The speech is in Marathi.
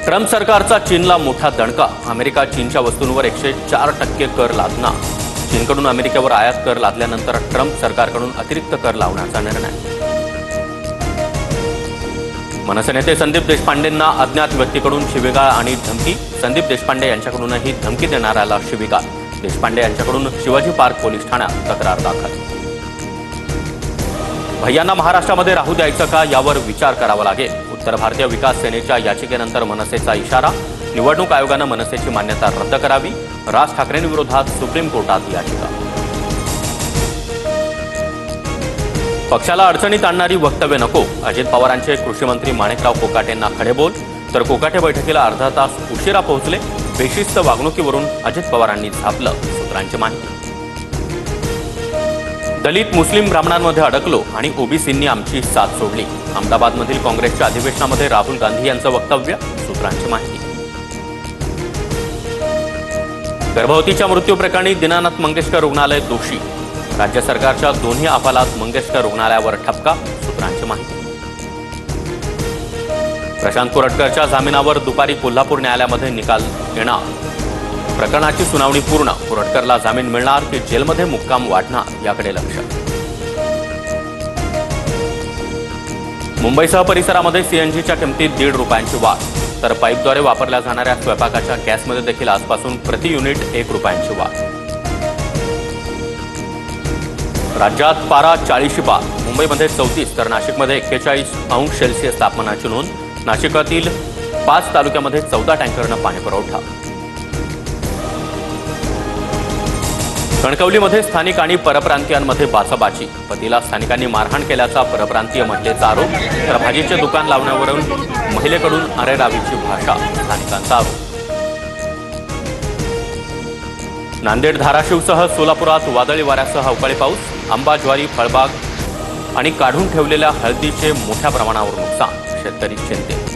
ट्रम्प सरकारचा चीनला मोठा दणका। अमेरिका चीनच्या वस्तूंवर 104% कर लादणार। चीनकडून अमेरिकेवर आयात कर लादल्यानंतर ट्रम्प सरकारकडून अतिरिक्त कर लावण्याचा निर्णय। मनसे नेते संदीप देशपांडेंना अज्ञात व्यक्तीकडून शिवीगाळ आणि धमकी। संदीप देशपांडे यांच्याकडूनही धमकी देणाऱ्याला शिवीगाळ। देशपांडे यांच्याकडून शिवाजी पार्क पोलीस ठाण्यात तक्रार दाखल। भैयांना महाराष्ट्रामध्ये राहू द्यायचं का यावर विचार करावा लागेल। उत्तर भारतीय विकास सेनेच्या याचिकेनंतर मनसेचा इशारा। निवडणूक आयोगानं मनसेची मान्यता रद्द करावी। राज ठाकरेंविरोधात सुप्रीम कोर्टात याचिका। पक्षाला अडचणीत आणणारी वक्तव्य नको। अजित पवारांचे कृषी मंत्री माणिकराव कोकाटेंना खडेबोल। तर कोकाटे बैठकीला अर्धा तास उशिरा पोहोचले। बेशिस्त वागणुकीवरून अजित पवारांनी झापलं, सूत्रांची माहिती। दलित मुस्लिम ब्राह्मणांमध्ये अडकलो आणि ओबीसींनी आमची साथ सोडली। अहमदाबादमधील काँग्रेसच्या अधिवेशनामध्ये राहुल गांधी यांचं वक्तव्य, सूत्रांची माहिती। गर्भवतीच्या मृत्यूप्रकरणी दीनानाथ मंगेशकर रुग्णालय दोषी। राज्य सरकारच्या दोन्ही अहवालात मंगेशकर रुग्णालयावर ठपका, सूत्रांची माहिती। प्रशांत कोरटकरच्या जामिनावर दुपारी कोल्हापूर न्यायालयामध्ये निकाल येणार। प्रकरणाची सुनावणी पूर्ण। कोरटकरला जामीन मिळणार की जेलमध्ये मुक्काम वाढणार याकडे लक्ष। मुंबईसह परिसरामध्ये सीएनजीच्या किमतीत ₹1.5 वाढ। तर पाईपद्वारे वापरल्या जाणाऱ्या स्वयंपाकाच्या गॅसमध्ये देखील आजपासून प्रति युनिट ₹1 वाढ। राज्यात पारा 40 पार। मुंबईमध्ये 34 तर नाशिकमध्ये 41° तापमानाची नोंद। नाशिकातील 5 तालुक्यामध्ये 14 टँकरनं पाणी पुरवठा। कणकवलीमध्ये स्थानिक आणि परप्रांतीयांमध्ये बाचाबाची। पतीला स्थानिकांनी मारहाण केल्याचा परप्रांतीय महिलेचा आरोप। तर भाजीचे दुकान लावण्यावरून महिलेकडून अरेरावीची भाषा, स्थानिकांचा आरोप। नांदेड धाराशिवसह सोलापुरात वादळी वाऱ्यासह अवकाळी पाऊस। आंबा, ज्वारी, फळबाग आणि काढून ठेवलेल्या हळदीचे मोठ्या प्रमाणावर नुकसान। शेतकरी चिंतेत।